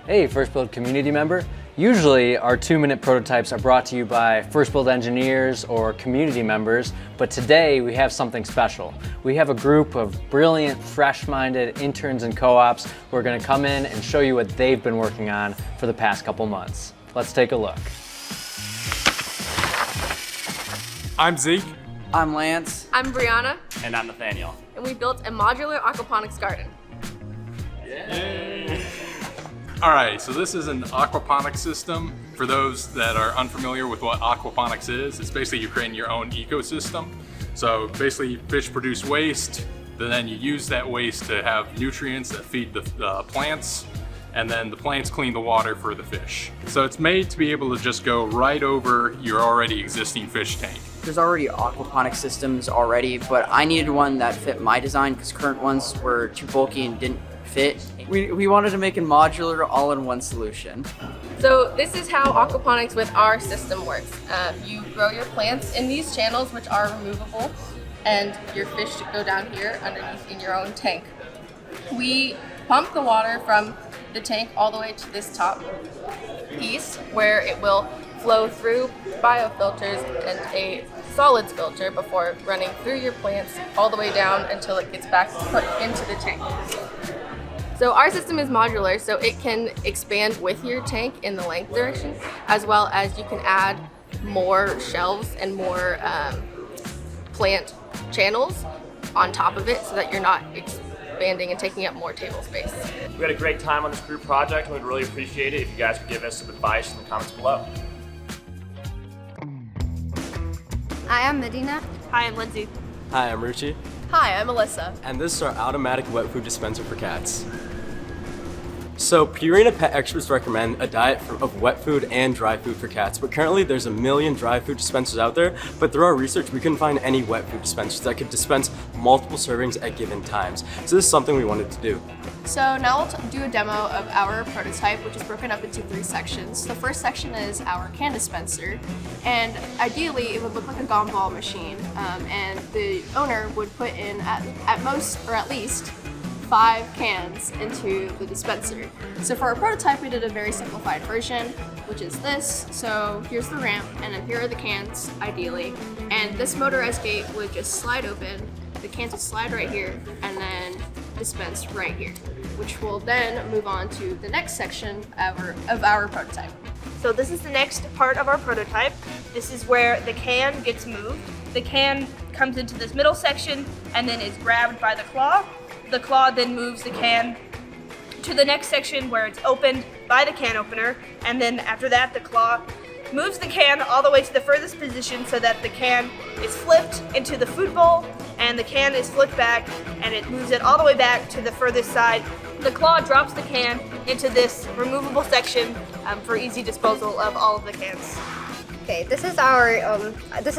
Hey, First Build community member. Usually our 2-minute prototypes are brought to you by First Build engineers or community members, but today we have something special. We have a group of brilliant, fresh-minded interns and co-ops who are going to come in and show you what they've been working on for the past couple months. Let's take a look. I'm Zeke. I'm Lance. I'm Brianna. And I'm Nathaniel. And we built a modular aquaponics garden. Yay! All right, so this is an aquaponics system. For those that are unfamiliar with what aquaponics is, it's basically you're creating your own ecosystem. So basically fish produce waste, then you use that waste to have nutrients that feed the plants, and then the plants clean the water for the fish. So it's made to be able to just go right over your already existing fish tank. There's already aquaponics systems already, but I needed one that fit my design because current ones were too bulky and didn't fit. We wanted to make a modular all-in-one solution. So this is how aquaponics with our system works. You grow your plants in these channels, which are removable, and your fish go down here underneath in your own tank. We pump the water from the tank all the way to this top piece where it will flow through biofilters and a solids filter before running through your plants all the way down until it gets back put into the tank. So our system is modular, so it can expand with your tank in the length direction, as well as you can add more shelves and more plant channels on top of it so that you're not expanding and taking up more table space. We had a great time on this group project and we'd really appreciate it if you guys could give us some advice in the comments below. Hi, I'm Medina. Hi, I'm Lindsay. Hi, I'm Ruchi. Hi, I'm Alyssa. And this is our automatic wet food dispenser for cats. So Purina pet experts recommend a diet of wet food and dry food for cats, but currently there's 1 million dry food dispensers out there, but through our research we couldn't find any wet food dispensers that could dispense multiple servings at given times. So this is something we wanted to do. So now we'll do a demo of our prototype, which is broken up into 3 sections. The first section is our can dispenser, and ideally it would look like a gumball machine, and the owner would put in at most, or at least, 5 cans into the dispenser. So for our prototype, we did a very simplified version, which is this. So here's the ramp, and then here are the cans, ideally. And this motorized gate would just slide open, the cans would slide right here, and then dispense right here, which will then move on to the next section of our prototype. So this is the next part of our prototype. This is where the can gets moved. The can comes into this middle section and then is grabbed by the claw. The claw then moves the can to the next section where it's opened by the can opener, and then after that the claw moves the can all the way to the furthest position so that the can is flipped into the food bowl, and the can is flipped back and it moves it all the way back to the furthest side. The claw drops the can into this removable section for easy disposal of all of the cans. Okay, this is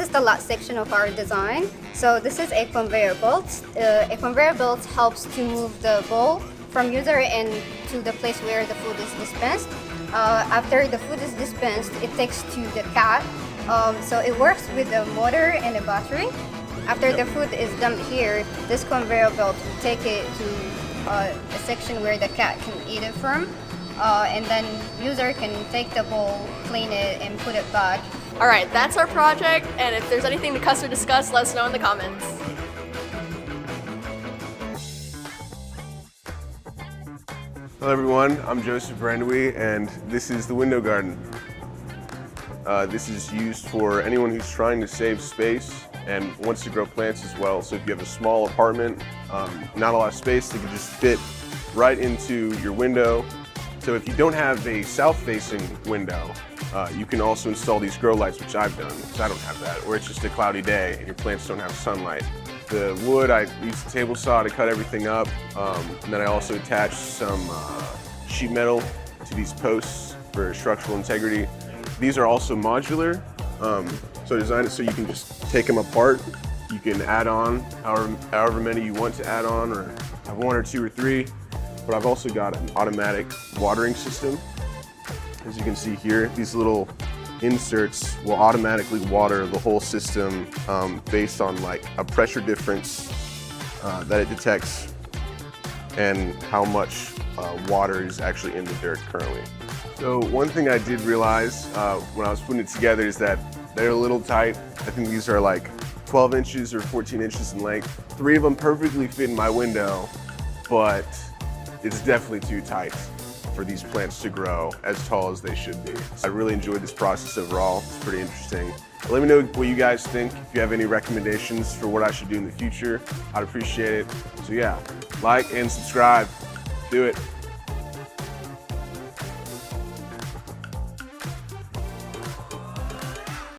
the last section of our design. So this is a conveyor belt. A conveyor belt helps to move the bowl from user end to the place where the food is dispensed. After the food is dispensed, it takes to the cat. So it works with a motor and a battery. After the food is dumped here, this conveyor belt will take it to a section where the cat can eat it from. And then user can take the bowl, clean it, and put it back. All right, that's our project, and if there's anything to cuss or discuss, let us know in the comments. Hello everyone, I'm Joseph Brandewy, and this is the window garden. This is used for anyone who's trying to save space and wants to grow plants as well. So if you have a small apartment, not a lot of space, they can just fit right into your window. So if you don't have a south-facing window, you can also install these grow lights, which I've done, because I don't have that, or it's just a cloudy day and your plants don't have sunlight. The wood, I used a table saw to cut everything up, and then I also attached some sheet metal to these posts for structural integrity. These are also modular, so designed it so you can just take them apart. You can add on however many you want to add on, or have 1 or 2 or 3. But I've also got an automatic watering system. As you can see here, these little inserts will automatically water the whole system based on like a pressure difference that it detects and how much water is actually in the dirt currently. So one thing I did realize when I was putting it together is that they're a little tight. I think these are like 12 inches or 14 inches in length. 3 of them perfectly fit in my window, but it's definitely too tight for these plants to grow as tall as they should be. I really enjoyed this process overall. It's pretty interesting. Let me know what you guys think. If you have any recommendations for what I should do in the future, I'd appreciate it. So yeah, like and subscribe. Do it.